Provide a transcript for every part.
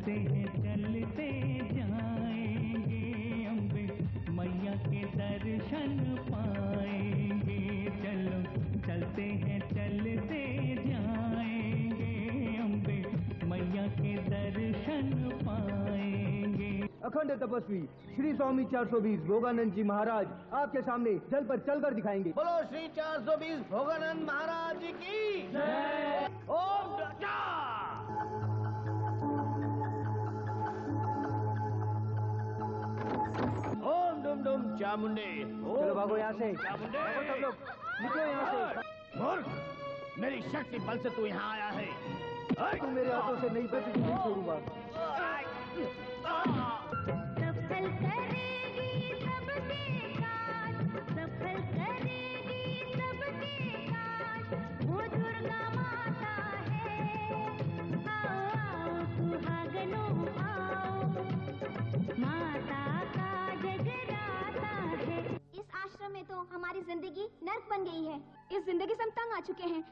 चलते हैं चलते जाएंगे, अम्बे मैया के दर्शन पाएंगे। चलो चलते हैं चलते जाएंगे, अम्बे मैया के दर्शन पाएंगे। अखंड तपस्वी श्री स्वामी 420 भोगानंद जी महाराज आपके सामने जल पर चलकर दिखाएंगे। बोलो श्री 420 भोगानंद महाराज की जय। ओम ओम डुम डुम चामुंडे। चलो भागो यहाँ से, चामुंडे भागो सब लोग, निकलो यहाँ से। मूर्ख, मेरी शक्ति बल से तू यहाँ आया है। तुम मेरे हाथों से नहीं बच, नहीं छोड़ूंगा। सफल करेगी सबके काज, सफल करेगी सबके काज, वो दुर्गा माता है। आओ आओ सुहागनों आओ, माता का जगराता है। इस आश्रम में तो हमारी जिंदगी नर्क बन गई है। इस जिंदगी से हम तंग आ चुके हैं।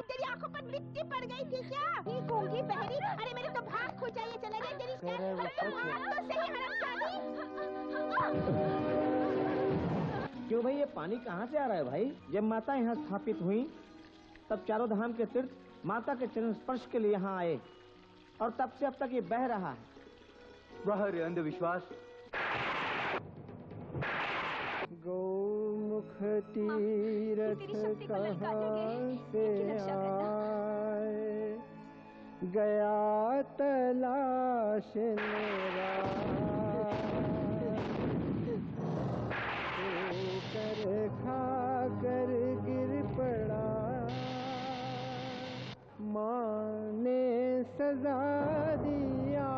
तेरी आंखों पर मिट्टी पड़ गई थी क्या? ये गूंगी बहरी, अरे मेरे तो भाग खो जाइए, चले गए तेरी तो सही हरामजादी। क्यों भाई, ये पानी कहाँ से आ रहा है भाई? जब माता यहाँ स्थापित हुई तब चारों धाम के तीर्थ माता के चरण स्पर्श के लिए यहाँ आए, और तब से अब तक ये बह रहा है। वह रे अंधविश्वास। गौमुख तीरथ कहाँ से आए, गया तलाश मेरा, कर खा कर गिर पड़ा, माँ ने सजा दिया।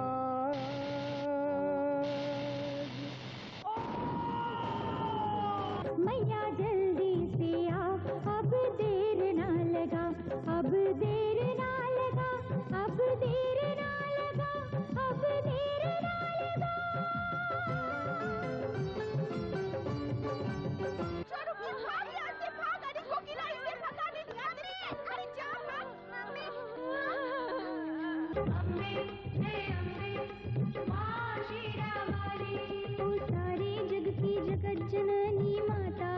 मैया जल्दी से आ, अब देर ना लगा, अब देर ना लगा, अब देर ना लगा, अब देर ना लगा। छोड़ो कि भाग यहाँ से, भाग। अरे कोकिला इसे भगा नहीं दिया। अरे जा भाग। अम्बे हे अम्बे माँ शीरा वाली, तू सारे जग की जगत जननी माता,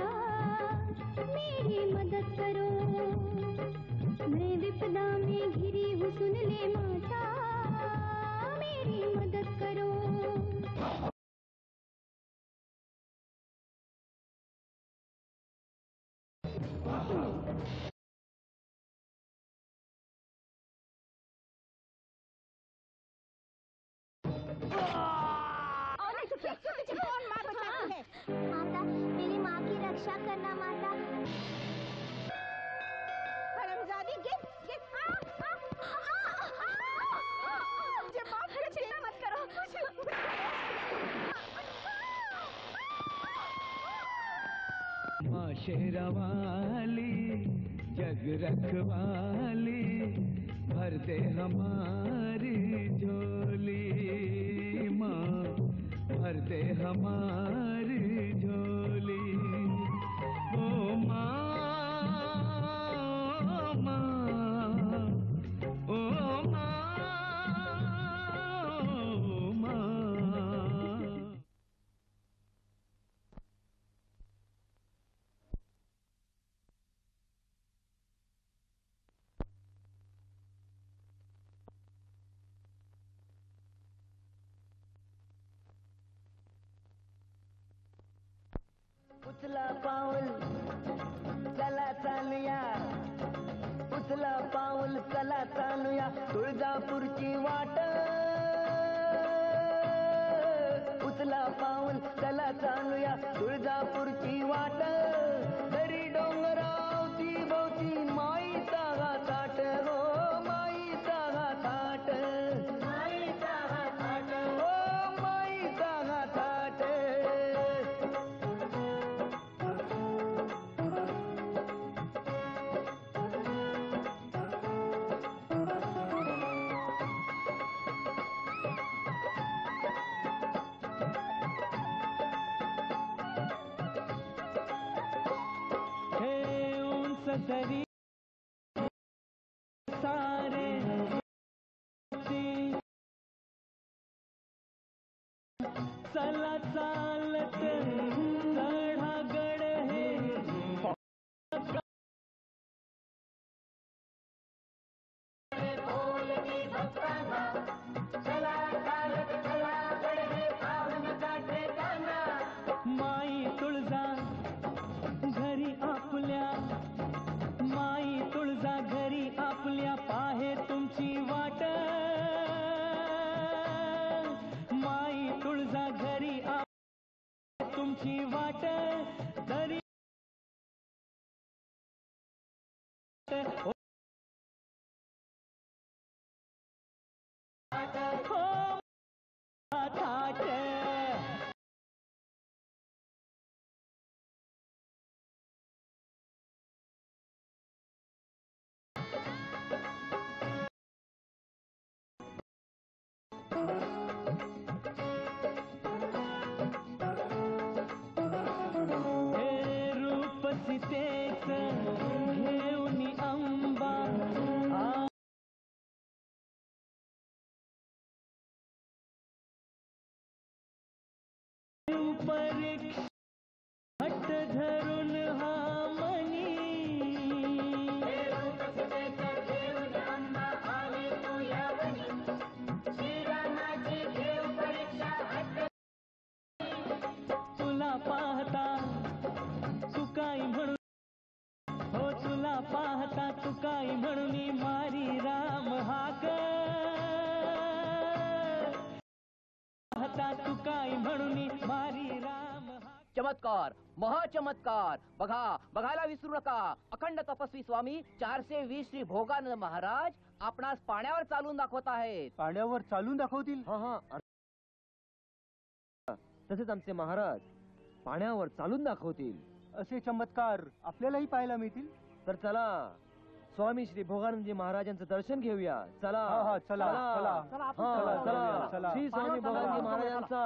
मेरी मदद करो। मैं विपदा में घिरी हूँ, सुन ले माता, मेरी मदद करो। माता, मेरी माँ की रक्षा करना माता। हरामजादी, गिर गिर। मुझे माफ करो, चिल्ला मत करो। माँ शेरावाली जग रखवाली, भर दे हमारी झोली। माँ भर दे हमारी झोली। ओ माँ, ओ माँ, ओ माँ। उचला पाऊल चला चालूया, उचला पाऊल चला चालूया, तुळजापूरची वाट। उचला पाऊल चला चालूया, तुळजापूरची वाट। दरी डोंगरावती भोवती माईचा घाट हो, माईचा घाट, माईचा घाट हो, माईचा घाट। सदरी सारे चला चालत चढागड हे माई तुळजा घरी आपल्या माई तुळजा घरी आपल्या पाहे तुमची वाट माई तुळजा घरी तुमची वाट दरी हो थाट हे रूप सीतेच घेऊन अंबा परीक्षा हट धरून हा मनी तुला पाहता तू काय म्हणून हो तुला पाहता तू काय म्हणून मारी राम हाक पाहता तू काय म्हणून मारी राम हाक चमत्कार महाचमत्कार बघायला विसरू नका अखंड तपस्वी स्वामी 420 श्री भोगानंद महाराज आपणास पाण्यावर चालून दाखवत आहेत. पाण्यावर चालून दाखवतील? तसेच आमचे महाराज पाण्यावर चालून दाखवतील. असे चमत्कार आपल्यालाही पाहायला मिळतील? तर चला स्वामी श्री भोगानंदजी महाराजांचं दर्शन घेऊया. चला चला चला चला चला. श्री स्वामी भोगानंदजी महाराजांचा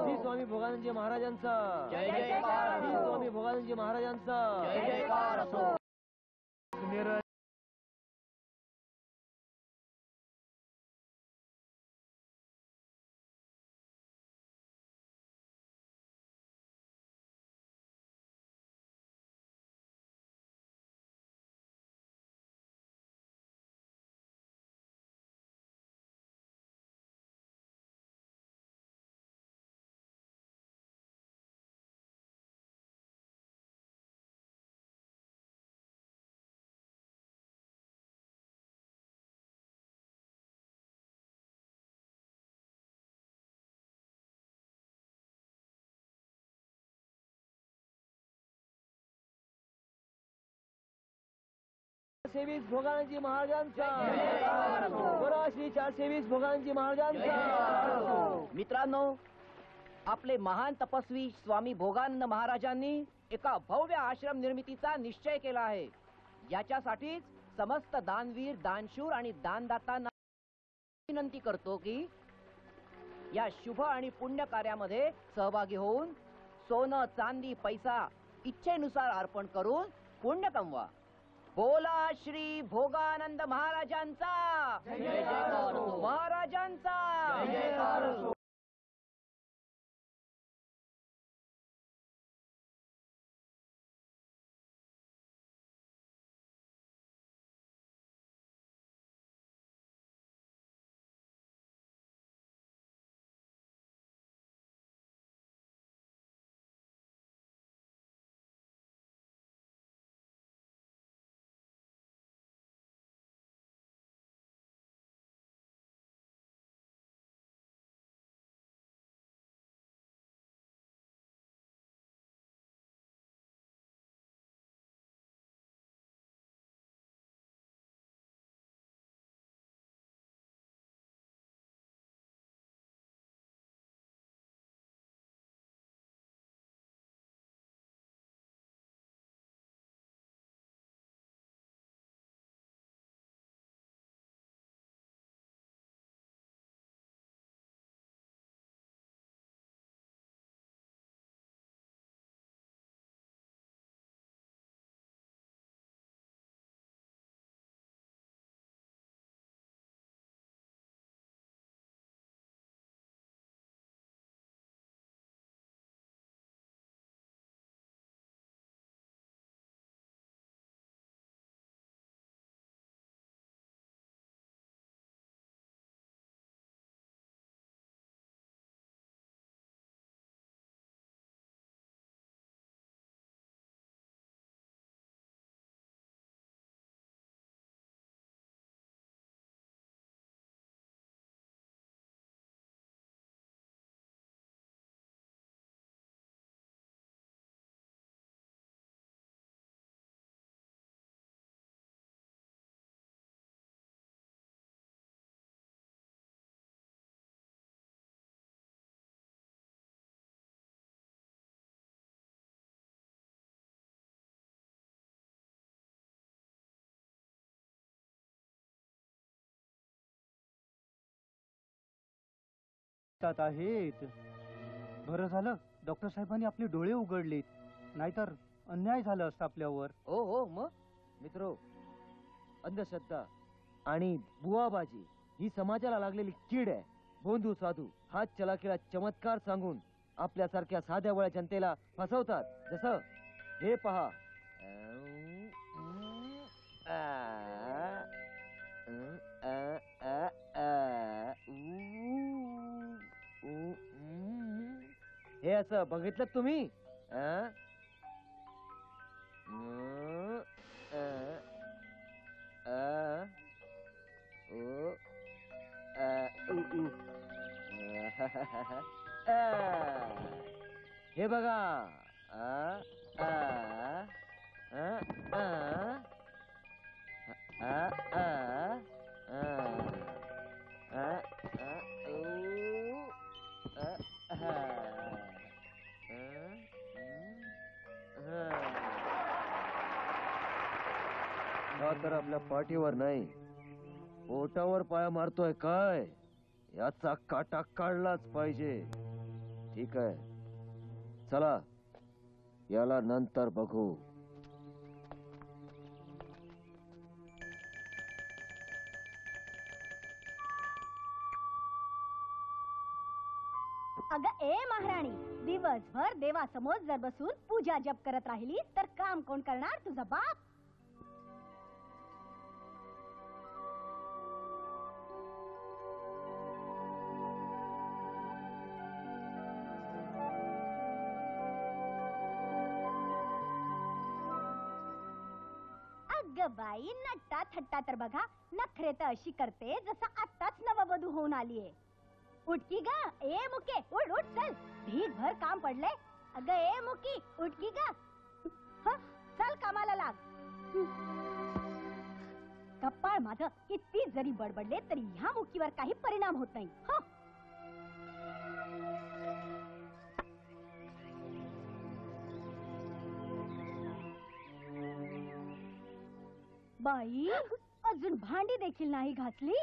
श्री स्वामी भोगानंदजी महाराजांचा श्री स्वामी भोगानंदजी महाराजांचा सेवीस भोगानंदजी महाराजांचा बोला श्री 420 भोगानंदजी महाराजांचा. मित्रांनो, आपले महान तपस्वी स्वामी भोगानंद महाराजांनी एका भव्य आश्रम निर्मितीचा निश्चय केला आहे. याच्यासाठीच समस्त दानवीर, दानशूर आणि दानदातांना विनंती करतो की या शुभ आणि पुण्य कार्यामध्ये सहभागी होऊन सोनं, चांदी, पैसा इच्छेनुसार अर्पण करून पुण्य कमवा. बोला श्री भोगानंद महाराजांचा महाराजांचा तात आहेत. बरं झालं डॉक्टर साहेबांनी आपले डोळे उघडलेत, नाहीतर अन्याय झाला असता आपल्यावर. हो हो मग मित्रो, अंधश्रद्धा आणि बुवाबाजी ही समाजाला लागलेली कीड आहे. भोंदू साधू हा चलाकीला चमत्कार सांगून आपल्यासारख्या साध्या वळ्या जनतेला फसवतात. जसं हे पहा. हे असं बघितलं तुम्ही? हे बघा. हा तर आपल्या पाठीवर नाही, पोटावर पाया मारतोय काय, याचा काटा काढलाच पाहिजे. ठीक आहे, चला याला नंतर बघू. अगं ए महाराणी, दिवसभर देवासमोर जर बसून पूजा जप करत राहिली तर काम कोण करणार? तुझा बाप. अगं बाई, नट्टा थट्टा तर बघा, नखरे तर अशी करते जसं आत्ताच नववधू होऊन आलीये. उठकी ग ए मुके, उठ उठ चल, ढीक भर काम पडले. अगं ए मुकी, उठकी ग, चल कामाला लाग. कपाळ माझं किती जरी बडबडले तरी ह्या मुकीवर काही परिणाम होत नाही. बाई, अजून भांडी देखील नाही घासली.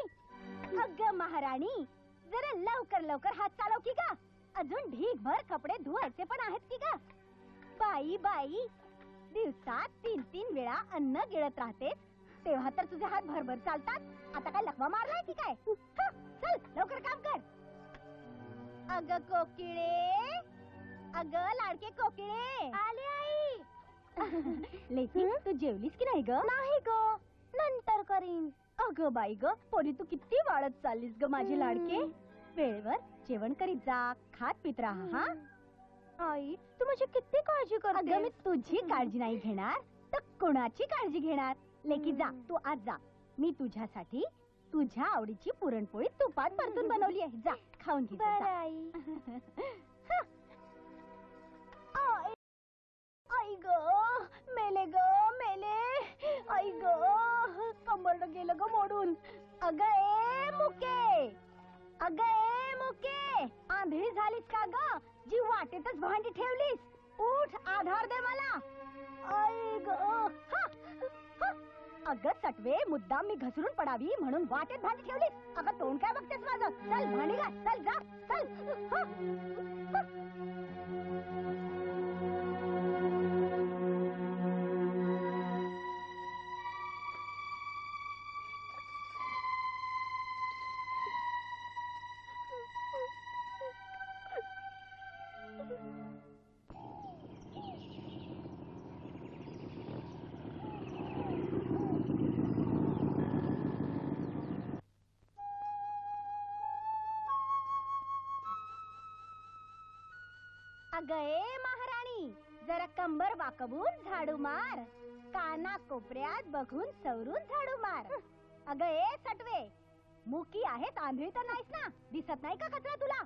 अगं महाराणी, जरा लवकर लवकर हात चालव की ग, अजून ढीकभर कपडे धुवायचे पण आहेत की ग. बाई बाई, दिवसात 3-3 वेळा अन्न गिळत राहते, तेव्हा तर तुझे हात भरभर चालतात. आता काय लकवा मारलाय की काय? चल लवकर काम कर. अगं कोकिळे, अगं लाडके कोकिळे, आले आई. लेकी, तू जेवलीस की नाही ग? नाही ग, नंतर करीन. अगं बाई ग, पोरी तू किती वाढत चाललीस ग माझी लाडके. वेळेवर जेवण करीत जा, खात पित राहा. हा आई, तू माझी किती काळजी करते. अगं मी तुझी काळजी नाही घेणार तर कोणाची काळजी घेणार? लेकी जा, तू आज जा. मी तुझ्यासाठी तुझ्या आवडीची पुरणपोळी तुपात परतून बनवली आहे. जा खाऊन घे. आई. आई ग, मेले ग मेले. आई ग, कंबरड गेलं ग मोडून. अगं ए मुके, अगं ए मुके, आंधळी झालीस का ग? जी वाटेतच भांडी ठेवलीस. उठ, आधार दे मला. आई ग. अगं सटवे, मुद्दाम मी घसरून पडावी म्हणून वाटेत भांडी ठेवलीस. अगं तोंड काय बघतेस माझं? चल भांडी घाल, चल जा चल. अगं ए महाराणी, जरा कंबर वाकवून झाडू मार. काना कोपऱ्यात बघून सवरून झाडू मार. अगं ए सटवे, मुकी आहेत, आंधळी तर नाहीस ना? दिसत नाही का कचरा तुला?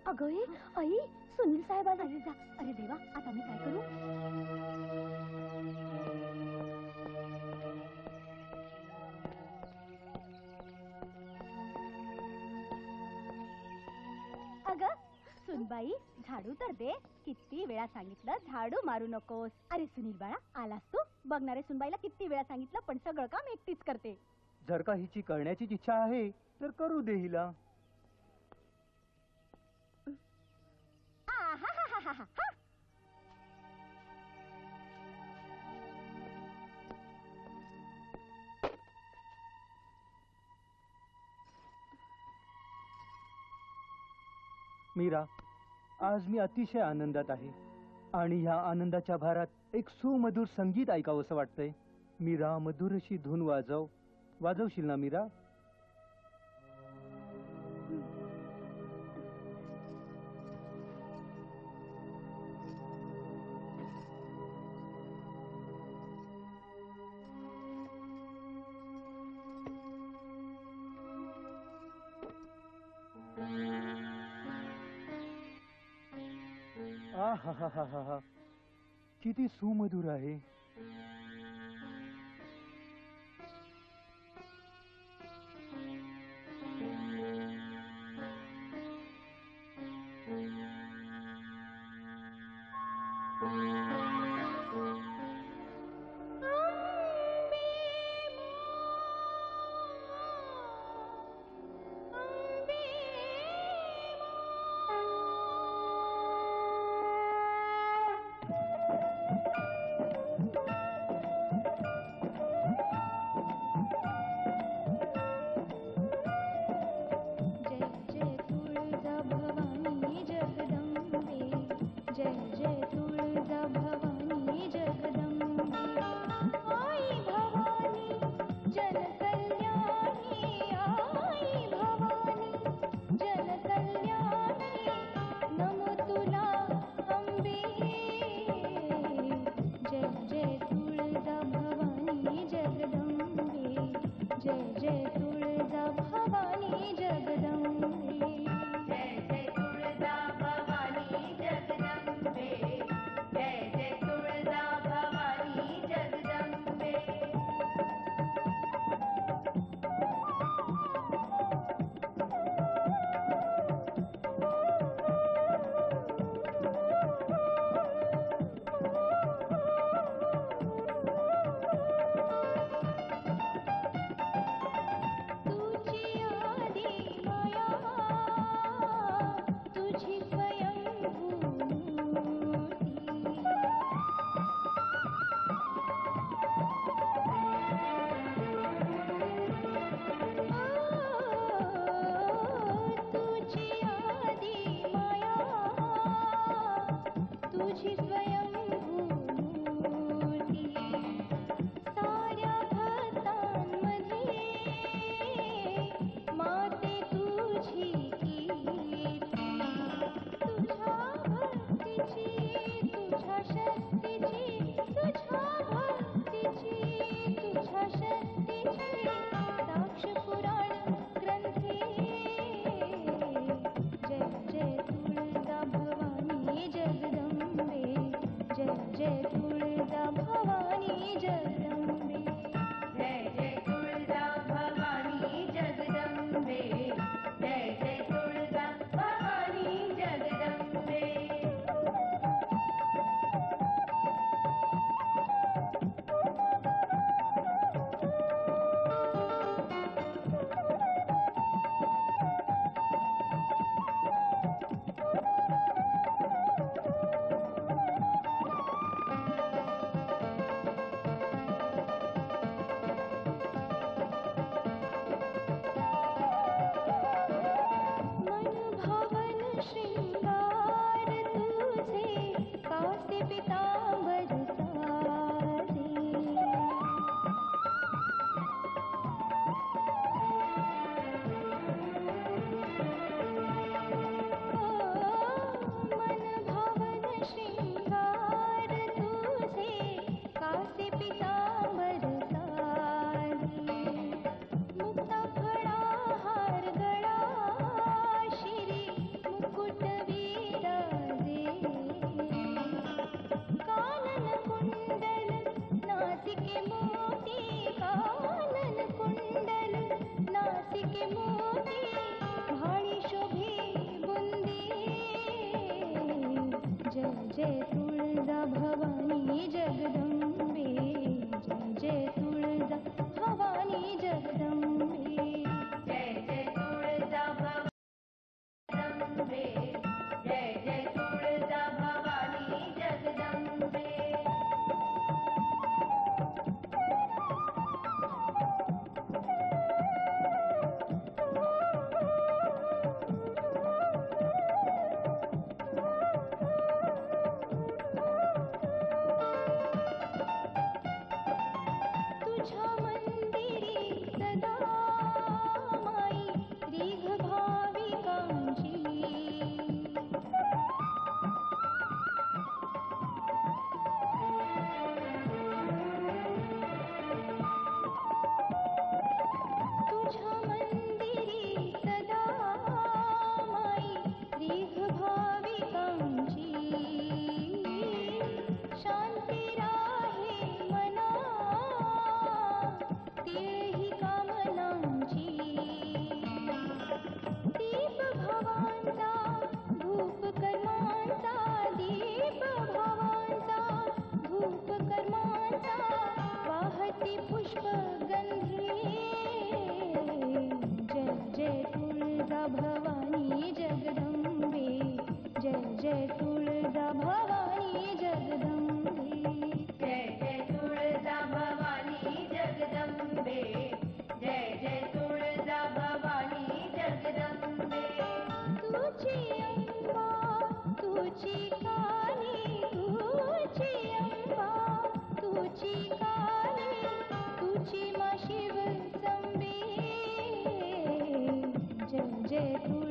अगं आई, सुनील साहेब आले. जा. अरे देवा, आता मी काय करू? अगं सुनबाई, झाडू तर दे. किती वेळा सांगितलं झाडू मारू नकोस. अरे सुनील बाळा, आलास तू? बघणारे सुनबाईला किती वेळा सांगितलं, पण सगळं काम एकटीच करते. जर का हिची करण्याचीच इच्छा आहे तर करू दे हिला. आहाहाहाहा. मीरा, आज मी अतिशय आनंदात आहे आणि ह्या आनंदाच्या भारात एक सुमधुर संगीत ऐकावंसं वाटतंय. मीरा, मधुर अशी धून वाजवशील ना मीरा? आहाहाहाहा, किती सुमधुर आहे. जय जय तुळजा भवानी जगदंबे, जय जय तुळजा भवानी जगदंबे, जय जय तुळजा भवानी जगदंबे, जय जय तुळजा भवानी जगदंबे. तुझी अंबा तुझी काली, तुझी अंबा तुझी काली, तुझी मा शिव संबे, जय जय तुळजा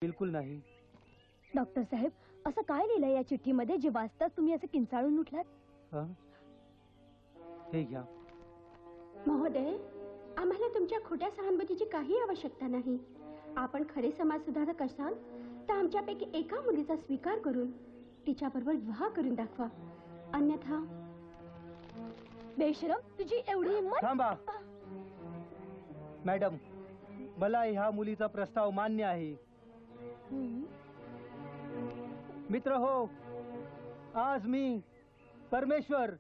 बिलकुल नाही. डॉक्टर साहेब, असं काय लिहिलंय या चिठ्ठीमध्ये जे वाचताच तुम्ही असं किंचाळून उठलात? हं? हे घ्या. महोदय, आम्हाला तुमच्या खोट्या सहानुभूतीची काही आवश्यकता नाही. आपण खरे समाज सुधारक असाल तर आमच्यापैकी एका मुलीचा स्वीकार करून तिच्याबरोबर विवाह करून दाखवा. अन्यथा बेशरम, तुझी एवढी हिंमत? थांबा. मॅडम, मला ह्या मुलीचा प्रस्ताव मान्य आहे. मित्र हो, आज मी परमेश्वर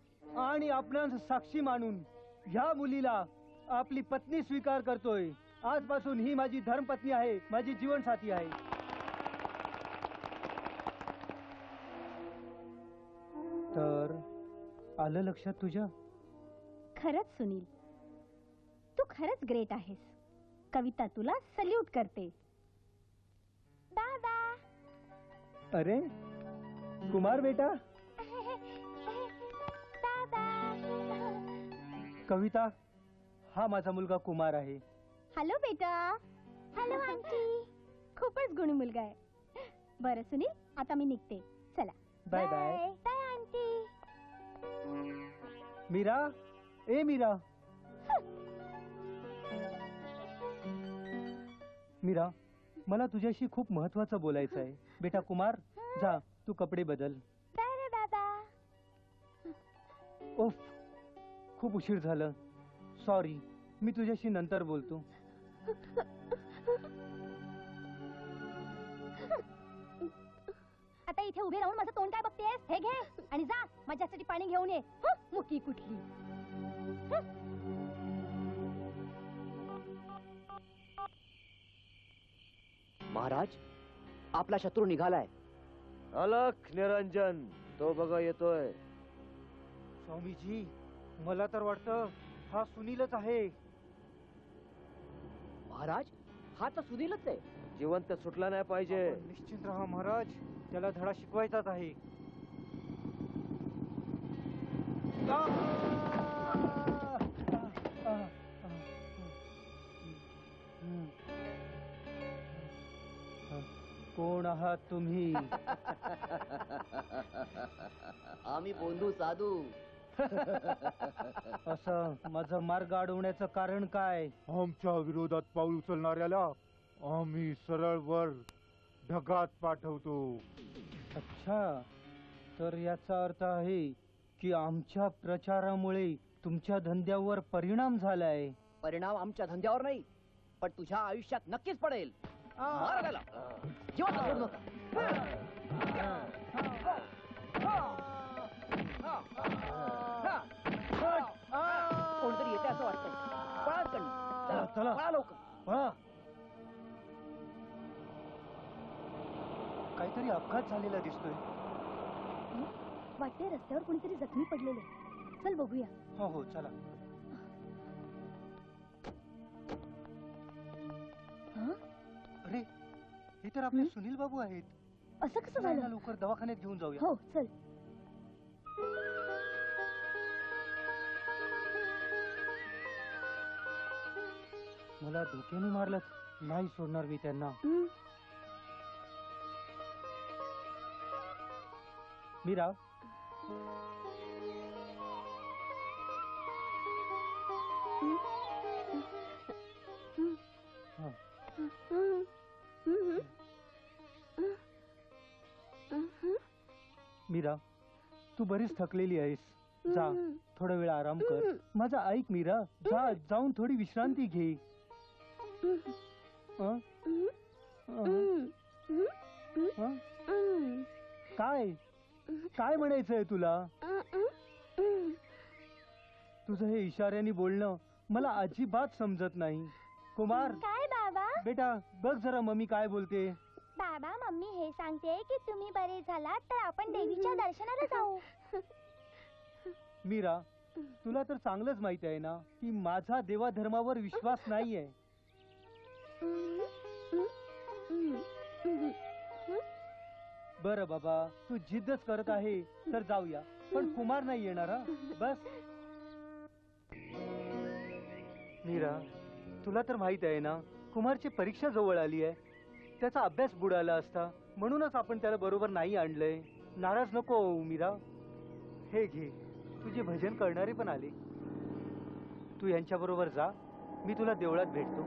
आणि आपणास साक्षी मानून ह्या मुलीला आपली पत्नी स्वीकार करतोय. आजपासून ही माझी धर्मपत्नी आहे, माझी जीवनसाथी आहे. तर आलं लक्षात तुझ्या? खरंच सुनील, तू खरंच ग्रेट आहेस. कविता तुला सल्यूट करते. दादा. अरे कुमार बेटा. दादा. कविता, हा माझा मुलगा कुमार आहे. हॅलो बेटा. Hello aunty. खूपच गुणी मुलगा आहे. बरं सुनील, आता मी निघते. चला. Bye bye. Bye aunty. Meera, ए मीरा. मीरा, मला तुझ्याशी खूप महत्वाचं बोलायचं आहे. बेटा कुमार, जा तू कपडे बदल. बरं दादा. ओफ, खूप उशीर झालं. सॉरी, मी तुझ्याशी नंतर बोलतो. आता इथे उभे राहून माझं तोंड काय बघतेस? हे घे आणि जा माझ्यासाठी पाणी घेऊन ये. मुकी कुठली. महाराज, आपला शत्रू निघालाय. अलख निरंजन, तो बघा येतोय. स्वामीजी, मला तर वाटतं हा सुनीलच आहे. महाराज, हा तर सुनीलच आहे. जिवंत सुटला नाही पाहिजे. आपण निश्चिंत राहा महाराज, त्याला धडा शिकवायचाच आहे. कोण आहात तुम्ही? आम्ही बोंधू साधू. असं माझं मार्ग अडवण्याचं कारण काय? आमच्या विरोधात पाऊल उचलणाऱ्याला आम्ही सरळ वर ढगात पाठवतो. अच्छा, तर याचा अर्थ आहे की आमच्या प्रचारामुळे तुमच्या धंद्यावर परिणाम झालाय. परिणाम आमच्या धंद्यावर नाही, पण तुझ्या आयुष्यात नक्कीच पडेल. मारा त्याला. जिवंत सोडू नका. कोणतरी येते असं वाटतंय. पळाच कणी. चला. पळा लवकर. पळा. काहीतरी अपघात झालेला दिसतोय. वाटते रस्त्यावर कोणीतरी जखमी पडलेले. चल बघूया. हो हो, चला. हं? अरे, हे तर आपले सुनील बाबू आहेत. असं कसं चला, यांना झालं? लवकर दवाखान्यात घेऊन जाऊया. हो चल. मला धोक्याने मारलं, नाही सोडणार मी त्यांना. मीरा, हा. मीरा, तू बरीच थकलेली आहेस. जा, थोडा वेळ आराम कर. माझा ऐक मीरा, जा, जाऊन थोडी विश्रांती घे. हं? हं? हं? काय काय म्हणायचंय तुला? तुझं हे इशाऱ्याने बोलणं मला अजिबात समजत नाही. कुमार, काय बाबा? बेटा बघ जरा मम्मी काय बोलते. बाबा, मम्मी हे सांगते की तुम्ही बरे झालात तर आपण देवीच्या दर्शनाला जाऊ. मीरा, तुला तर चांगलंच माहित आहे ना की माझा देवाधर्मावर विश्वास नाहीये. बरं बाबा, तू जिद्दच करत आहे तर जाऊया, पण कुमार नाही येणार. हा बस. मीरा, तुला तर माहित आहे ना कुमारची परीक्षा जवळ आली आहे. त्याचा अभ्यास बुडाला असता, म्हणूनच आपण त्याला बरोबर नाही आणलंय. नाराज नको होऊ मीरा. हे घे, तुझे भजन करणारे पण आले. तू यांच्या बरोबर जा, मी तुला देवळात भेटतो.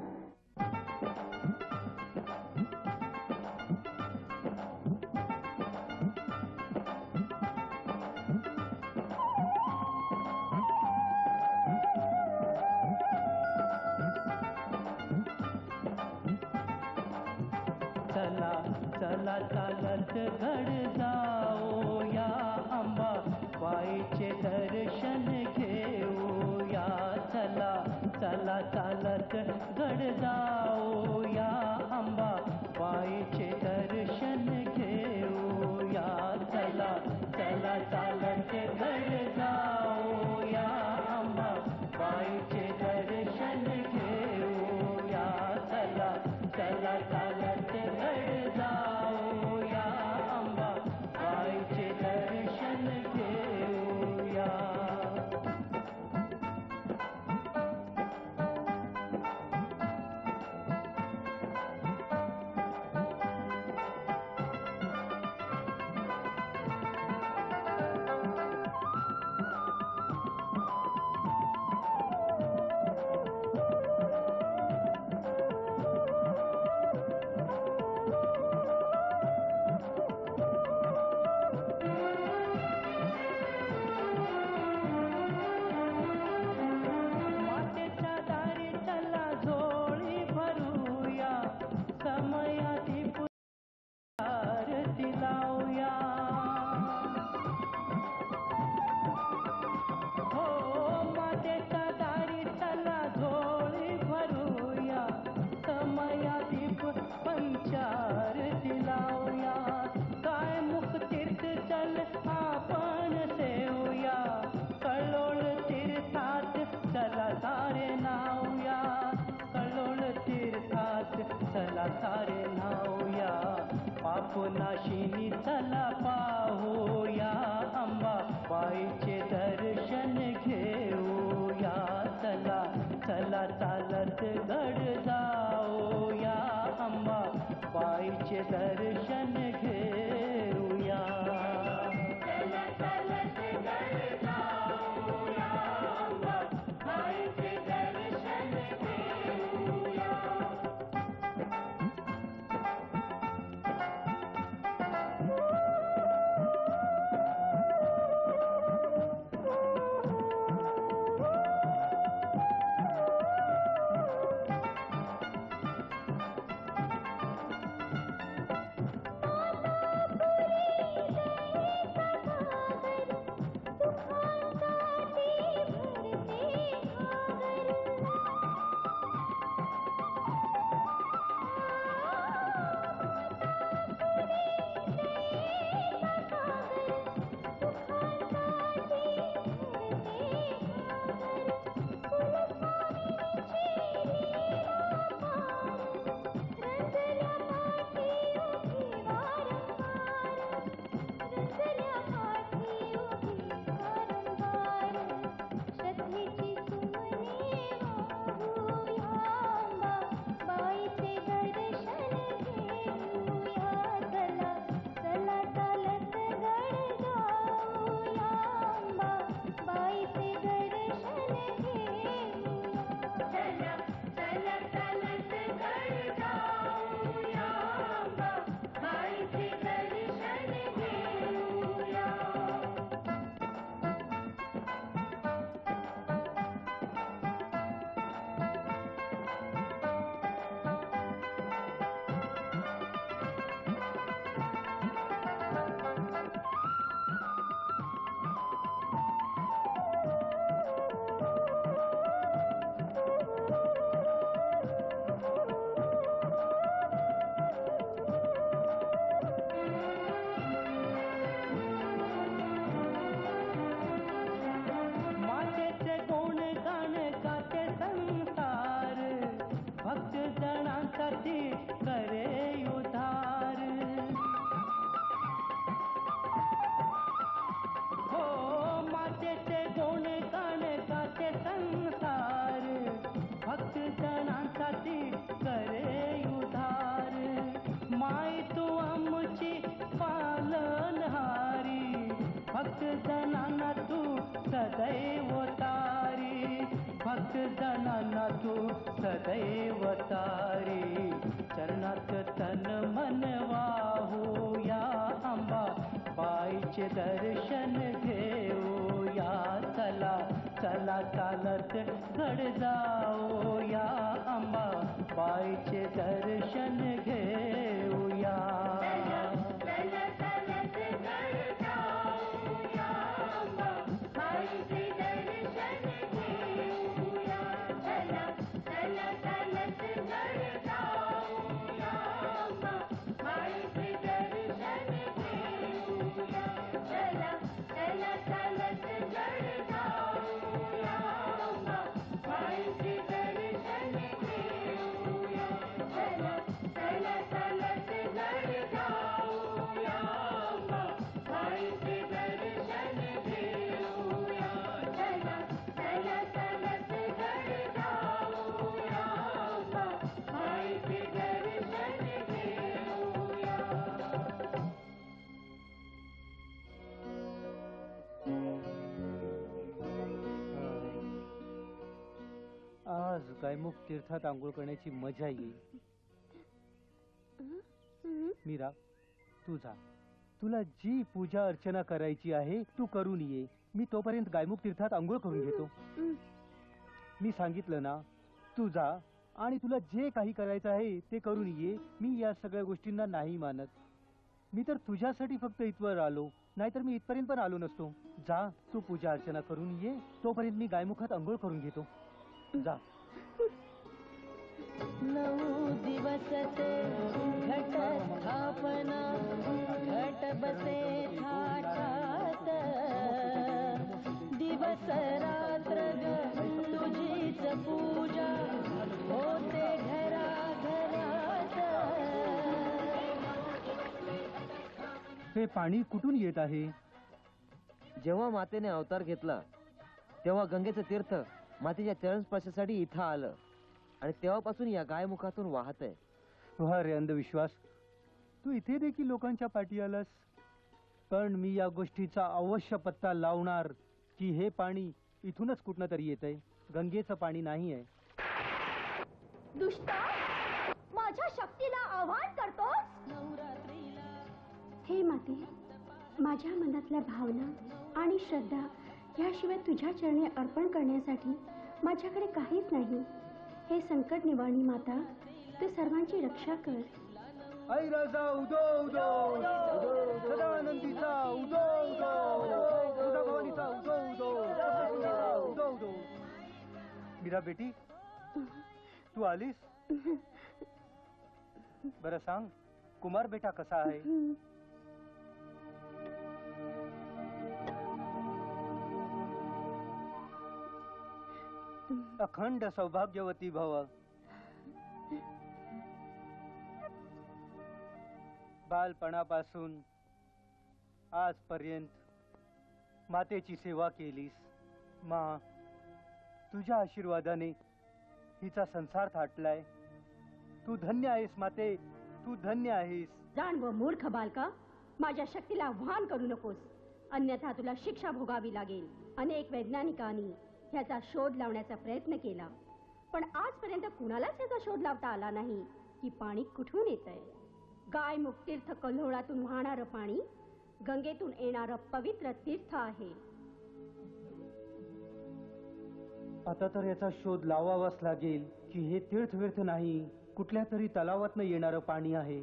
चला चला चालत घड जाओ या अंबा बाईचे दर्शन घेऊया. चला चला चालत घड जाओ या अंबा बाईचे दर्शन घेऊया. चला चला चालत घड जाओ या अंबा बाईचे दर्शन घेऊया. चला चला चालत घड जाओ या अंबा भक्त जनांना तू सदैव तारी, भक्त जनांना तू सदैव तारी. चरणात तन मन वाहूया अंबा बाईचे दर्शन घेऊया. चला चला चालत घड जाऊया अंबा बाईचे दर्शन घेऊया. आज गायमुख तीर्थात आंघोळ करण्याची मजा येईल. मीरा, तू जा. तुला जी पूजा अर्चना करायची आहे तू करून ये. मी तोपर्यंत गायमुख तीर्थात आंघोळ करून घेतो. मी सांगितलं ना, तू जा आणि तुला जे काही करायचं आहे ते करून ये. मी या सगळ्या गोष्टींना नाही मानत. मी तर तुझ्यासाठी फक्त इथवर आलो, नाहीतर मी इथपर्यंत पण आलो नसतो. जा, तू पूजा अर्चना करून ये. तोपर्यंत मी गायमुखात आंघोळ करून घेतो. जा. 9 दिवस ते घट स्थापना, घट बसे थाटात. दिवस रात्र ग तुझीच पूजा होते घराघरात. हे पाणी कुठून येत आहे? जेव्हा मातेने अवतार घेतला तेव्हा गंगेचं तीर्थ मातेच्या चरण स्पर्शासाठी इथं आलं आणि तेव्हापासून या गायमुखातून वाहत आहे. वा रे अंधविश्वास, तू इथे देखील लोकांच्या पाठी आलास. पण मी या गोष्टीचा अवश्य पत्ता लावणार की हे पाणी इथूनच कुठनं तरी येतंय. गंगेचं पाणी नाही आहे. दुष्टा, माझ्या शक्तीला आव्हान करतोस? हे माते, माझ्या मनातल्या भावना आणि श्रद्धा याशिवाय तुझ्या चरणी अर्पण करण्यासाठी माझ्याकडे काहीच नाही. हे संकट निवारणी माता, तू सर्वांची रक्षा कर. आई राजा उदो उदो, सदानंदीचा उदो उदो, तुळजाभवानीचा उदो उदो, उदो उदो. मीरा बेटी, तू आलीस? बरं सांग, कुमार बेटा कसा आहे? अखंड सौभाग्यवती भव. बालपणापासून आजपर्यंत मातेची सेवा केलीस. मा, तुझ्या आशीर्वादाने हिचा संसार थाटलाय. तू धन्य आहेस माते, तू धन्य आहेस. जाण व मूर्ख बालका, माझ्या शक्तीला आव्हान करू नकोस, अन्यथा तुला शिक्षा भोगावी लागेल. अनेक वैज्ञानिकांनी ह्याचा शोध लावण्याचा प्रयत्न केला, पण आजपर्यंत कुणालाच याचा शोध लावता आला नाही की पाणी कुठून येतंय. गायमुख तीर्थ कल्होळातून वाहणारं पाणी गंगेतून येणारं पवित्र तीर्थ आहे. आता तर याचा शोध लावावाच लागेल की हे तीर्थवीर्थ नाही, कुठल्या तरी तलावातनं येणारं पाणी आहे.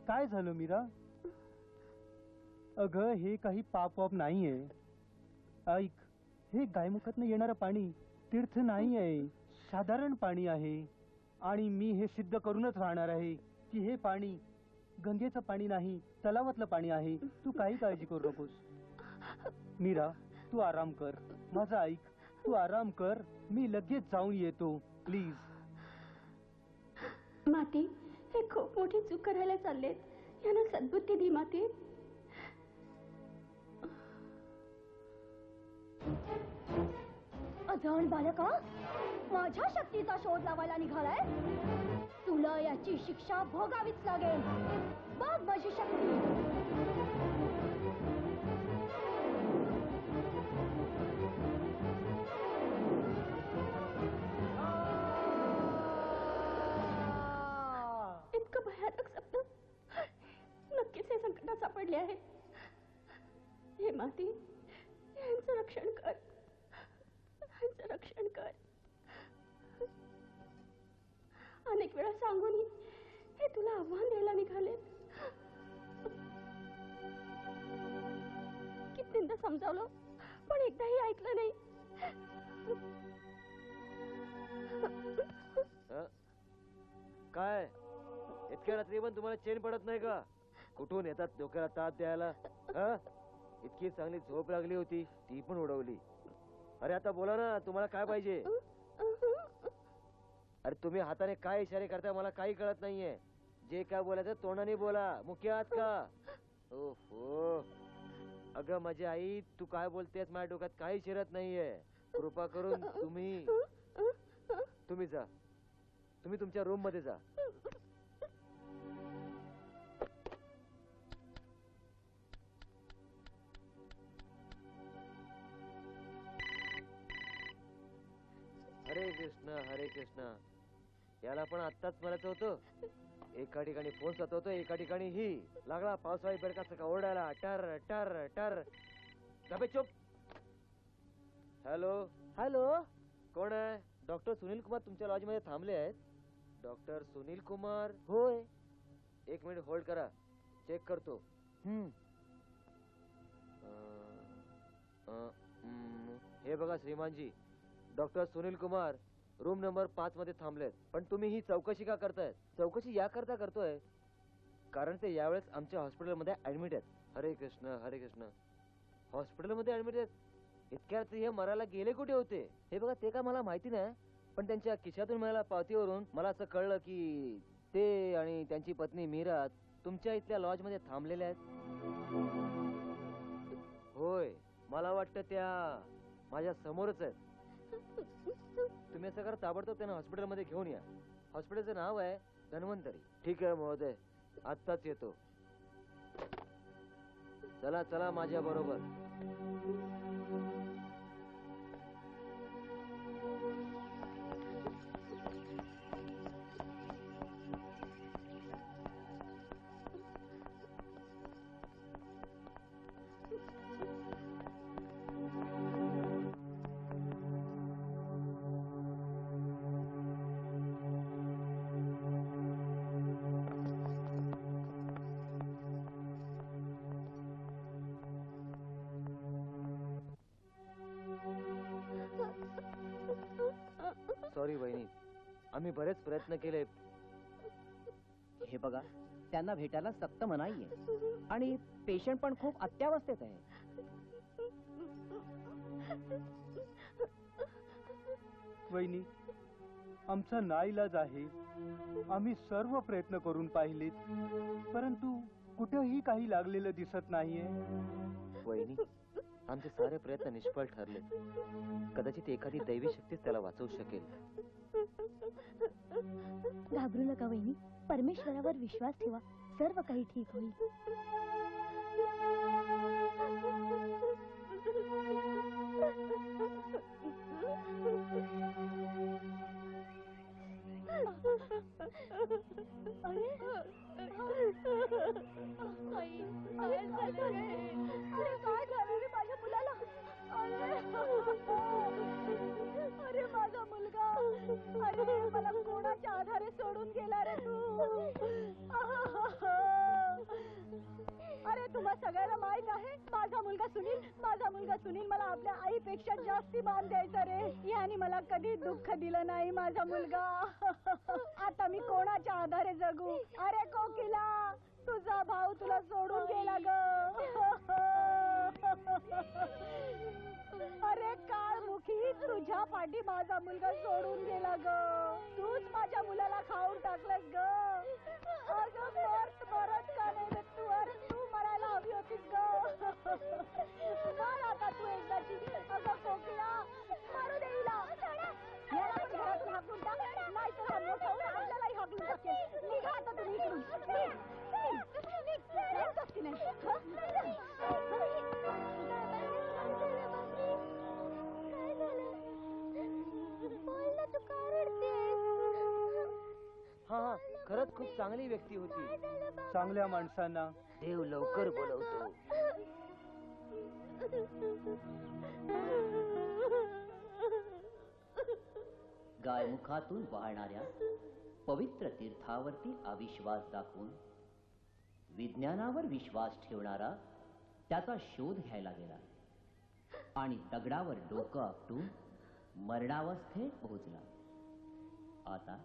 काय झालं मीरा? अगं, हे काही पाप वाप नाहीये. ऐक, हे गायमुखातनं येणारं पाणी तीर्थ नाही आहे, साधारण पाणी आहे. आणि मी हे सिद्ध करूनच राहणार आहे की हे पाणी गंगेचं पाणी नाही, तलावातलं पाणी आहे. तू काही काळजी करू नकोस. मीरा, तू आराम कर, माझं ऐक. तू आराम कर, मी लगेच जाऊन येतो. प्लीज. माती, हे खूप मोठी चूक करायला चाललेत. यांना सद्बुद्धी दे माती. अजाण बालका, माझ्या शक्तीचा शोध लावायला निघालाय. तुला याची शिक्षा भोगावीच लागेल. बघ माझी शक्ती. इतकं भयानक सप्न नक्कीच हे संकटात सापडले आहे. हे माती, यांचं रक्षण कर, यांचं रक्षण कर. अनेक वेळा सांगूनही हे तुला आव्हान द्यायला निघाले. कितींदा समजावलं, पण एकदाही ऐकलं नाही. काय इतक्या रात्री पण तुम्हाला चेन पडत नाही का? कुठून येतात डोक्याला ताप द्यायला? इतकी चांगली झोप लागली होती, ती पण उडवली. अरे आता बोला ना, तुम्हाला काय पाहिजे? अरे तुम्ही हाताने काय इशारे करताय मला काही कळत नाहीये. जे काय बोलायचं तोंडाने बोला. मुख्य आहात का? ओहो, अगं माझी आई, तू काय बोलतेस? माझ्या डोक्यात काही शिरत नाहीये. कृपा करून तुम्ही जा. तुम्ही तुमच्या रूम मध्ये जा. हरे कृष्ण हरे कृष्ण. याला पण आत्ताच म्हणायचं होतं. एका ठिकाणी फोन सतवतो, एका ठिकाणी ही लागला पावसाळी बेडकाचा का ओरडायला. टर टर टर. गबे चुप. हॅलो हॅलो, कोण आहे? डॉक्टर सुनील कुमार तुमच्या लॉज मध्ये थांबले आहेत. डॉक्टर सुनील कुमार? होय. एक मिनिट होल्ड करा, चेक करतो. हे बघा श्रीमानजी, doctor Sunil Kumar room number 5 मध्ये थांबलेत. पण तुम्ही ही चौकशी का करताय? चौकशी या करता करतोय कारण ते यावेळेस आमच्या हॉस्पिटलमध्ये ऍडमिट आहेत. हरे कृष्ण हरे कृष्ण. हॉस्पिटलमध्ये ऍडमिट आहेत? इतक्या रात्री हे मरायला गेले कुठे होते? हे बघा, ते का मला माहिती नाही, पण त्यांच्या खिशातून मिळालेल्या पावतीवरून मला असं कळलं की ते आणि त्यांची पत्नी मीरा तुमच्या इथल्या लॉज मध्ये थांबलेल्या आहेत. होय, मला वाटतं त्या माझ्या समोरच आहेत. तुम्ही असं करा, ताबडतोब त्यांना हॉस्पिटलमध्ये घेऊन या. हॉस्पिटलचं नाव आहे धन्वंतरी. ठीक आहे महोदय, आत्ताच येतो. चला चला माझ्या बरोबर. सॉरी वहिनी, आम्ही बरेच प्रयत्न केले. हे बघा, त्यांना भेटायला सक्त मनाई आहे आणि पेशंट पण खूप अत्यावस्थेत आहे. वहिनी, आमचा नाईलाज आहे. आम्ही सर्व प्रयत्न करून पाहिलेत, परंतु कुठेही काही लागलेलं दिसत नाहीये. वहिनी, आमचे सारे प्रयत्न निष्फळ ठरले. कदाचित एखादी दैवी शक्तीच त्याला वाचवू शकेल. घाबरू नका वहिनी, परमेश्वरावर विश्वास ठेवा, सर्व काही ठीक होईल. काय झालं रे माझ्या मुलाला? अरे माझा मुलगा, अरे मला कोणाच्या आधारे सोडून गेला रे तू? अरे तुम्हा सगळ्यांना माहित आहे, माझा मुलगा सुनील मला आपल्या आईपेक्षा जास्ती मान द्यायचा रे. याने मला कधी दुःख दिलं नाही माझा मुलगा. आता मी कोणाच्या आधारे जगू? अरे कोकिला, तुझा भाऊ तुला सोडून गेला ग. अरे काळमुखी, तुझ्या पाठी माझा मुलगा सोडून गेला ग. तूच माझ्या मुलाला खाऊन टाकलंस ग. अगं मरत का नाही रे तू? अरे तू मरायला हवी होतीस ग. मर आता तू एकदाची. अगं कोकिळा, मारू दे हिला. याला पण घरातून हाकलून टाक, नाही तर हा मोठा होऊन आपल्यालाही हाकलून टाकेल. निघा आता तुम्ही इकडून. जातोस की नाही? हा हा, खरंच खूप चांगली व्यक्ती होती. चांगल्या माणसांना देव लवकर बोलवतो. गायमुखातून वाहणाऱ्या पवित्र तीर्थावरती अविश्वास दाखवून विज्ञानावर विश्वास ठेवणारा त्याचा शोध घ्यायला गेला आणि दगडावर डोकं आपटून मरणावस्थेत पोहोचला. आता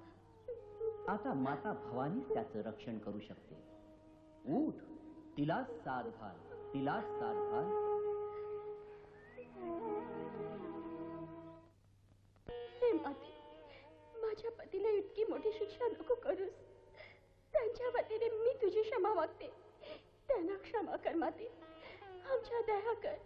आता माता भवानीच त्याचं रक्षण करू शकते. उठ, तिलाच साथ घाल, तिलाच साथ घाल. हे माते, माझ्या पतीला इतकी मोठी शिक्षा नको करूस. त्यांच्या वतीने मी तुझी क्षमा मागते. त्यांना क्षमा कर माते, आमच्या दया कर.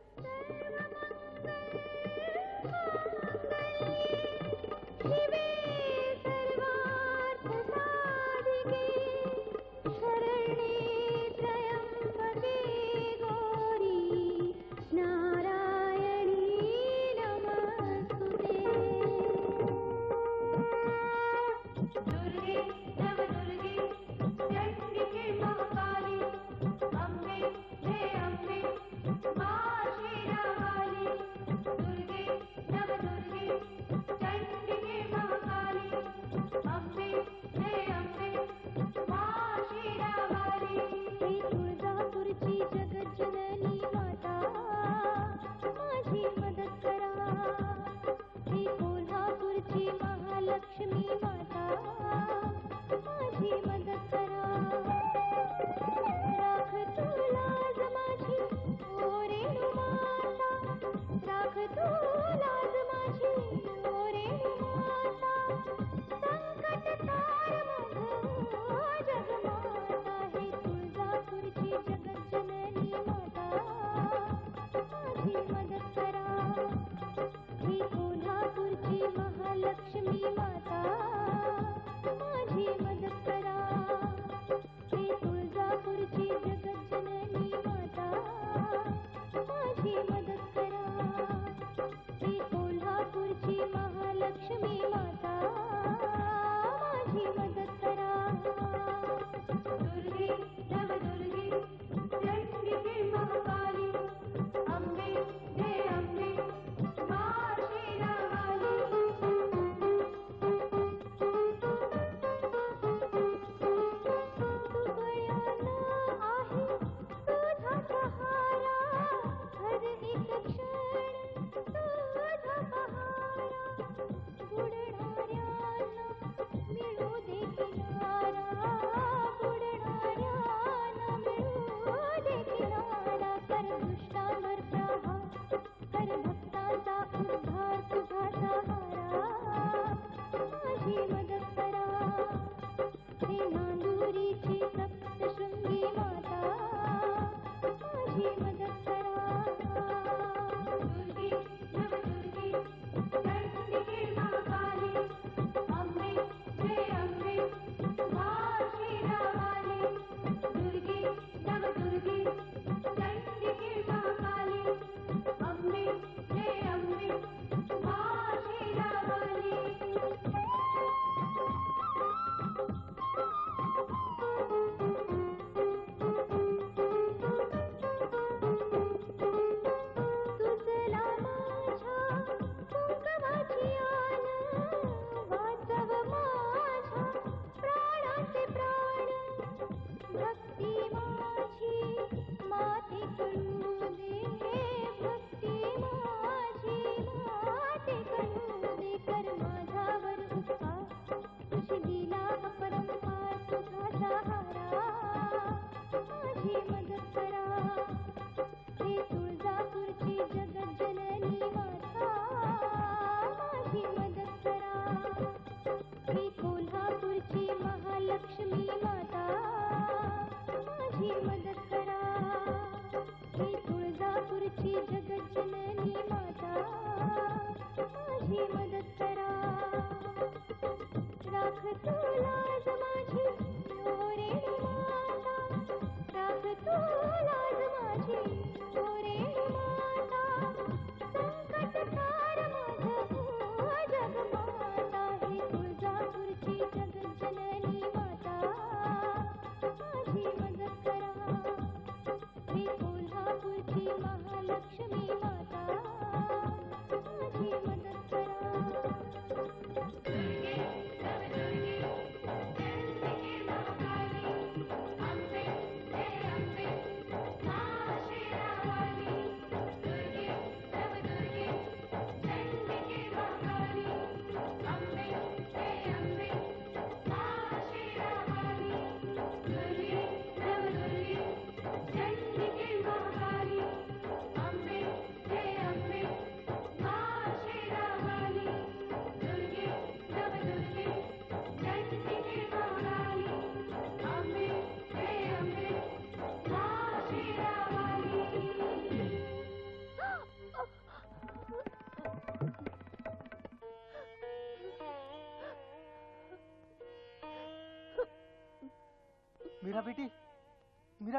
मीरा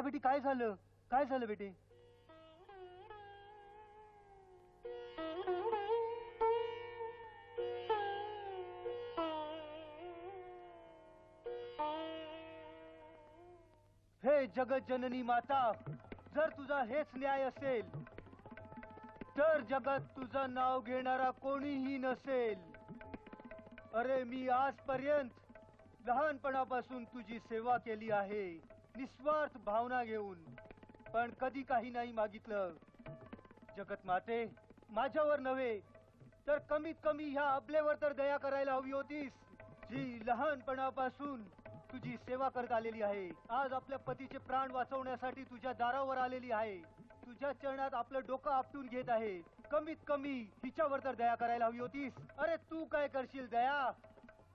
बेटी काय झालं? काय झालं बेटी? हे जगत जननी माता, जर तुझा हेच न्याय असेल तर जगात तुझं नाव घेणारा कोणीही नसेल. अरे मी आजपर्यंत लहानपणापासून तुझी सेवा केली आहे, निस्वार्थ भावना घेऊन, पण कधी काही नाही मागितलं. जगत माते, माझ्यावर नव्हे तर कमीत कमी ह्या अबलेवर तर दया करायला हवी होतीस, जी लहानपणापासून तुझी सेवा करत आलेली आहे. आज आपल्या पतीचे प्राण वाचवण्यासाठी तुझ्या दारावर आलेली आहे, तुझ्या चरणात आपलं डोकं आपटून घेत आहे. कमीत कमी हिच्यावर तर दया करायला हवी होतीस. अरे तू काय करशील दया?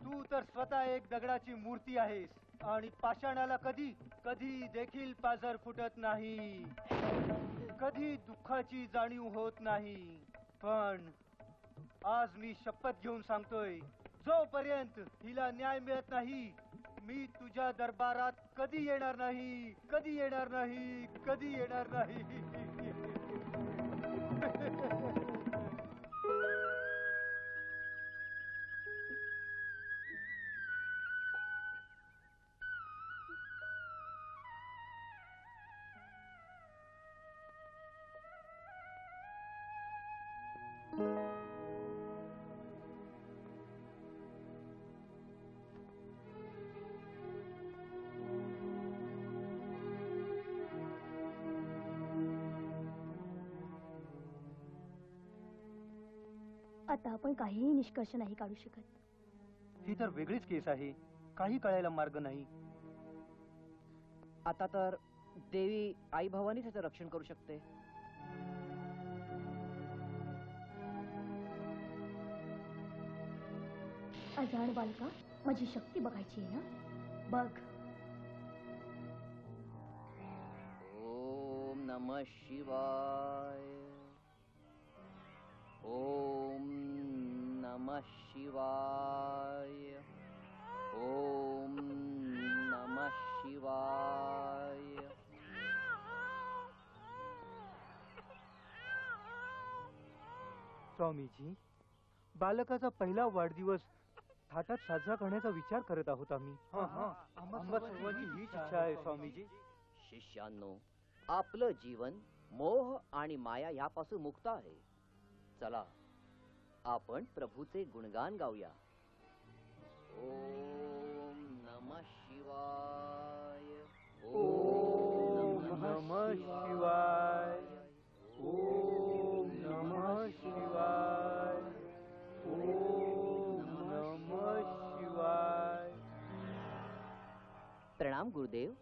तू तर स्वतः एक दगडाची मूर्ती आहेस आणि पाषाणाला कधी कधी देखील पाझर फुटत नाही, कधी दुःखाची जाणीव होत नाही. पण आज मी शपथ घेऊन सांगतोय, जोपर्यंत हिला न्याय मिळत नाही मी तुझ्या दरबारात कधी येणार नाही, कधी येणार नाही, कधी येणार नाही. आता आपण काहीही निष्कर्ष नाही काढू शकत. ही तर वेगळीच केस आहे, काही कळायला मार्ग नाही. आता तर देवी आई भवानी त्याचं रक्षण करू शकते. अजाण बालका, माझी शक्ती बघायची आहे ना? बघ. ओम नमः शिवाय. ओम नमः शिवाय. ओम नमः शिवाय. स्वामीजी, बालकाचा पहिला वाढदिवस थाटात साजरा करण्याचा विचार करत आहोत आम्ही. आम्हा सर्वांची हीच इच्छा आहे स्वामीजी. शिष्यांनो, आपलं जीवन मोह आणि माया यापासून मुक्त आहे. चला आपण प्रभूचे गुणगान गाऊया. ओम नमः शिवाय. ओम नमः शिवाय. ओम नमः शिवाय. ओम नमः शिवाय. प्रणाम गुरुदेव.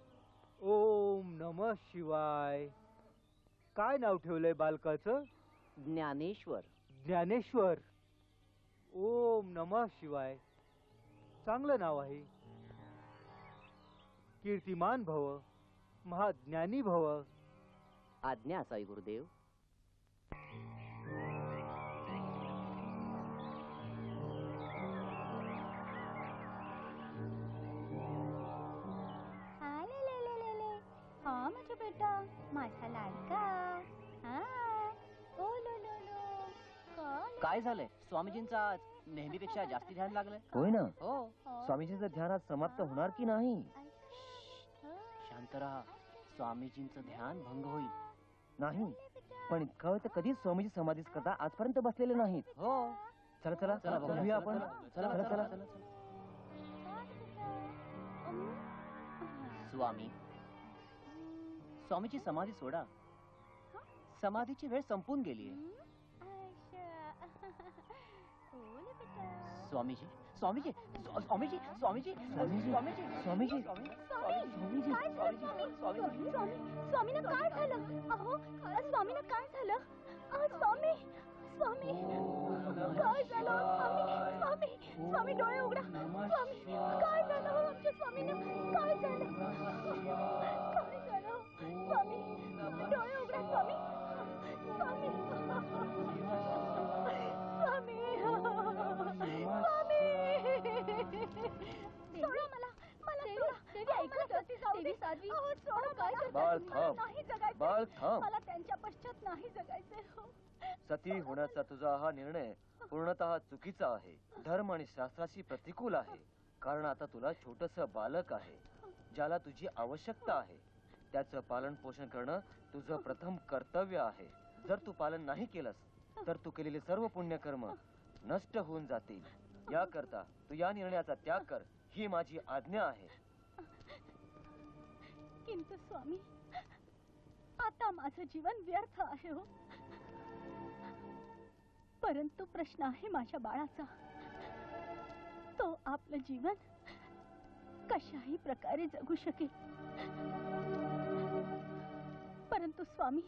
ओम नमः शिवाय. काय नाव ठेवलंय बालकाचं? ज्ञानेश्वर. ज्ञानेश्वर. ओम नमः शिवाय. चांगलं नाव आहे. कीर्तिमान भव, महाज्ञानी भव. आज्ञा असावी गुरुदेव. हा माझा बेटा, माझा लाडका. काय झालंय? स्वामीजींचं आज नेहमीपेक्षा जास्ती ध्यान लागलंय. होय ना, हो. स्वामीजीचं ध्यान आज समाप्त होणार की नाही? शांत राहा, स्वामीजींचं ध्यान भंग होईल. नाही, पण इतका वेळ तर कधीच स्वामीजी समाधीच करता आजपर्यंत बसलेले नाहीत. हो. चला चला चला बघूया. बघूया आपण. चला चला चला चला. स्वामी, स्वामीची समाधी सोडा. समाधीची वेळ संपून गेलीये. स्वामीजी, स्वामीजी, स्वामीजी, स्वामीजी, स्वामीजी, स्वामीजी, स्वामीजी, स्वामीनं काय झालं? अहो स्वामीनं काय झालं? स्वामी, स्वामी काय झालं? स्वामी, स्वामी, स्वामी डोळे उघडा. स्वामी काय झालं? आमच्या स्वामीनं काय झालं? काय झालं? स्वामी डोळे उघडा. स्वामी, स्वामी, स्वामी, स्वामी सोडा मला, मला सोडा. देवी ऐकत, देवी अहो, सोडा बाळ मला. मला थांब. नाही जगायचंय. बाळ थांब. मला त्यांच्या पश्चात नाही जगायचंय हो. सती होण्याचा तुझा हा निर्णय पूर्णतः चुकीचा आहे. धर्म आणि शास्त्राशी प्रतिकूल आहे. कारण आता तुला छोटस बालक आहे ज्याला तुझी आवश्यकता आहे. त्याचं पालन पोषण करणं तुझं प्रथम कर्तव्य आहे. जर तू पालन नाही केलंस तर तू केलेले सर्व पुण्यकर्म नष्ट होऊन जातील. याकरता तू या निर्णयाचा त्याग कर, ही माझी आज्ञा आहे. किंतु स्वामी, आता माझं जीवन व्यर्थ आहे हो. परंतु प्रश्न आहे माझ्या बाळाचा. तो आपलं जीवन कशाही प्रकारे जगू शकेल. परंतु स्वामी,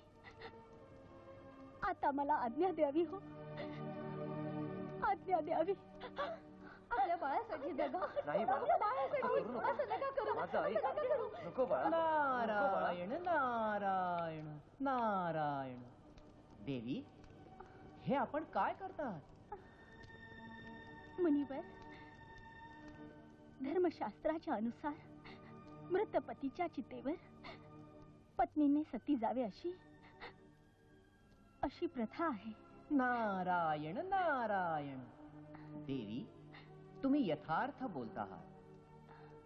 आता मला आज्ञा द्यावी हो. आज्ञा द्यावी. आपल्या बाळासाठी जगा. नाही बाळा, आपल्या बाळासाठी करू नको. असं नका करू. माझं ऐक. असं नका करू. नको बाळा, नको बाळा. नारायण नारायण नारायण. देवी, हे आपण काय करतात? मुनिवर, धर्मशास्त्राच्या अनुसार मृत पतीच्या चितेवर पत्नीने सती जावे अशी प्रथा आहे. नारायण नारायण. देवी, तुम्ही यथार्थ बोलत आहात.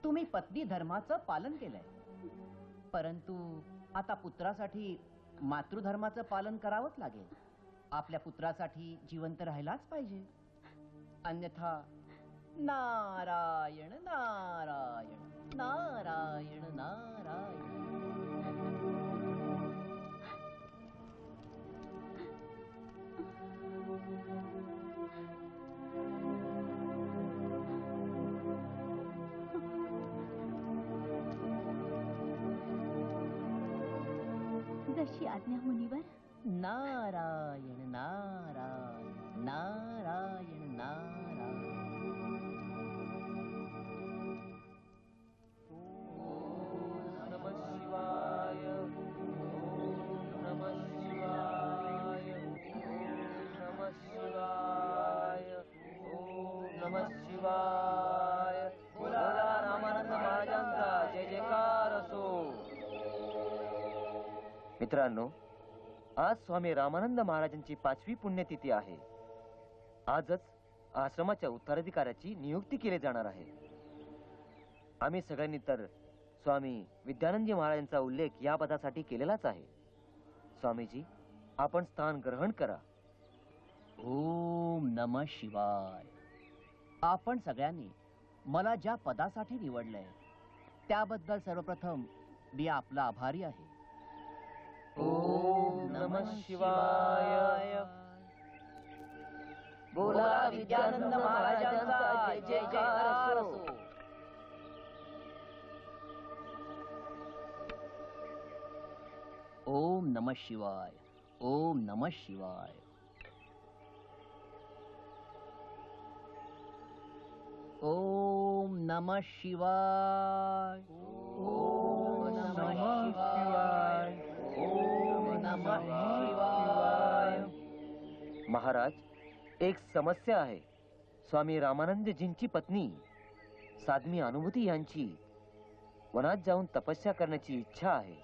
तुम्ही पत्नी धर्माचं पालन केलंय, परंतु आता पुत्रासाठी मातृधर्माचं पालन करावंच लागेल. आपल्या पुत्रासाठी जिवंत राहायलाच पाहिजे. अन्यथा नारायण नारायण नारायण नारायण. जशी आज्ञा मुनिवर. नारायण नारायण नारायण नारायण. नमः शिवाय. ओम नमः शिवाय. ओम नमः शिवाय. ओम नमः शिवाय. बोला रामानंद महाराजांचा जय जयकार असो. मित्रांनो, आज स्वामी रामानंद महाराजांची 5वी पुण्यतिथी आहे. आजच आश्रमाच्या उत्तराधिकाऱ्याची नियुक्ती केली जाणार आहे. आम्ही सगळ्यांनी तर स्वामी विद्यानंदजी महाराजांचा उल्लेख या पदासाठी केलेलाच आहे. स्वामीजी, आपण स्थान ग्रहण करा. ओम नमः शिवाय. आपण सगळ्यांनी मला ज्या पदासाठी निवडलंय त्याबद्दल सर्वप्रथम मी आपला आभारी आहे. ओम नमः शिवाय. बोला विद्यानंद महाराजांचा जय जयकार असो. ओम नमः शिवाय. ओम नमः शिवाय. ओम नमः शिवाय. ओम नमः शिवाय. ओम नमः शिवाय. महाराज, एक समस्या आहे. स्वामी रामानंदजींची पत्नी साध्वी अनुभूती यांची वनात जाऊन तपस्या करण्याची इच्छा आहे.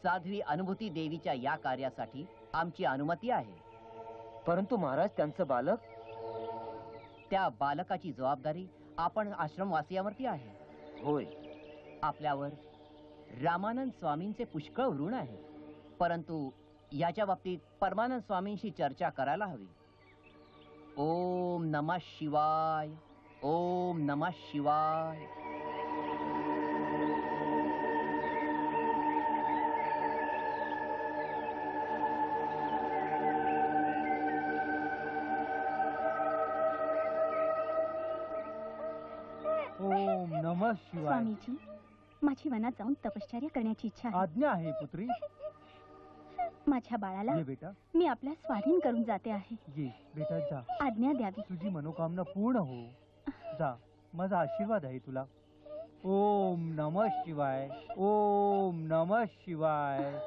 साध्वी अनुभूती देवीच्या या कार्यासाठी आमची अनुमती आहे. परंतु महाराज, त्यांचं बालक. त्या बालकाची जबाबदारी आपण आश्रमवासियावरती आहे. होय, आपल्यावर रामानंद स्वामींचे पुष्कळ ऋण आहे, परंतु याच्या बाबतीत परमानंद स्वामींशी चर्चा करायला हवी. ओम नमः शिवाय. ओम नमः शिवाय. ओम नमः शिवाय. स्वामीजी, माझी वनात जाऊन तपश्चर्या करण्याची इच्छा आहे. आज्ञा आहे पुत्री. माझ्या बाळाला ये बेटा, मी आपल्या स्वाधीन करून जाते आहे. ये बेटा, जा. आज्ञा द्यावी. तुझी मनोकामना पूर्ण हो. जा, माझा आशीर्वाद आहे तुला. ओम नमः शिवाय. ओम नमः शिवाय.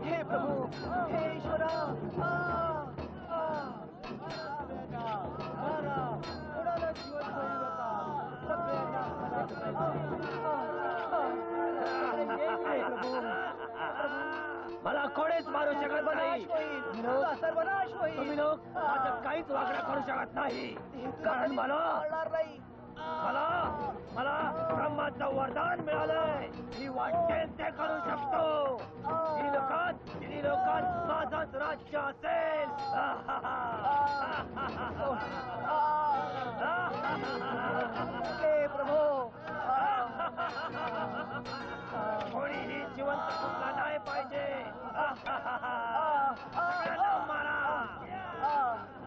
हे प्रभू, हे ईश्वरा, मला कोणीच मारू शकत नाही. सर्वनाश होईल. तुम्ही लोक माझं काहीच वागणं करू शकत नाही, कारण मला मला मला ब्रह्माचं वरदान मिळालंय. मी वाटेल ते करू शकतो. तिन्ही लोकात माझंच राज्य असेल. हे प्रभू, कोणीही जिवंत सुटला नाही पाहिजे. सगळ्यांना मारा.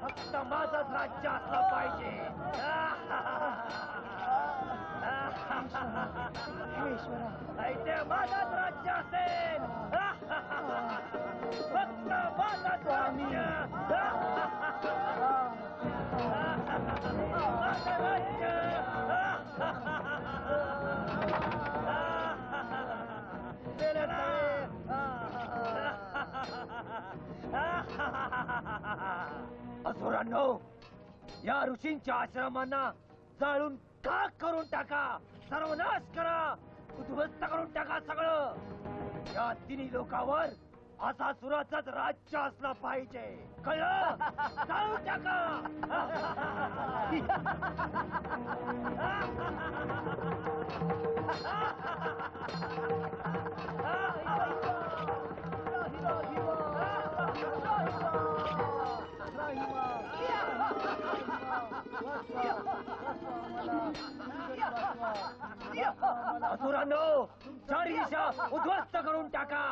फक्त माझंच राज्य असलं पाहिजे. इथे माझंच राज्य असेल. फक्त माझंच राज्य. माझं राज्य. असुरांनो, या ऋषींच्या आश्रमांना जाळून खाक करून टाका. सर्वनाश करा. उद्ध्वस्त करून टाका सगळं. या तिन्ही लोकांवर असासुराचंच राज्य असलं पाहिजे. कळलं? जाळून टाका. असुरांनो, चारी दिशा उद्ध्वस्त करून टाका.